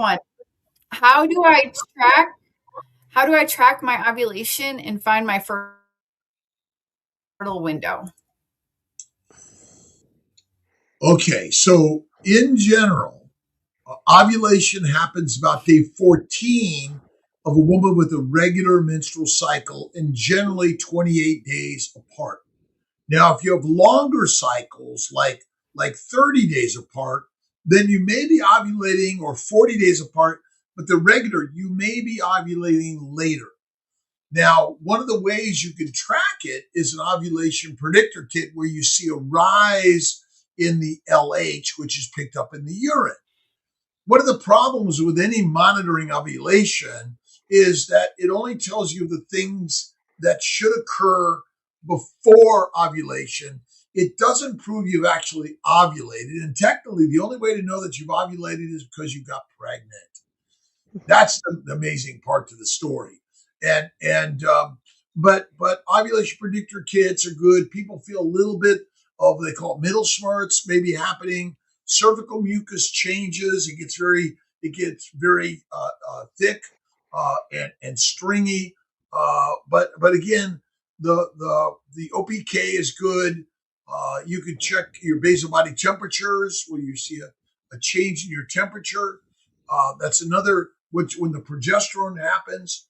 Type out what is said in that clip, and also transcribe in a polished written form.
One, how do I track how do I track my ovulation and find my fertile window? Okay, so in general, ovulation happens about day 14 of a woman with a regular menstrual cycle and generally 28 days apart. Now, if you have longer cycles, like 30 days apart, then you may be ovulating, or 40 days apart, but the regular, you may be ovulating later. Now, one of the ways you can track it is an ovulation predictor kit where you see a rise in the LH, which is picked up in the urine. One of the problems with any monitoring ovulation is that it only tells you the things that should occur before ovulation. It doesn't prove you've actually ovulated. And technically, the only way to know that you've ovulated is because you got pregnant. That's the amazing part to the story. But ovulation predictor kits are good. People feel a little bit of, they call it middle smarts, maybe happening. Cervical mucus changes. It gets very thick and stringy. But again, the OPK is good. You can check your basal body temperatures where you see a change in your temperature. That's another, which when the progesterone happens,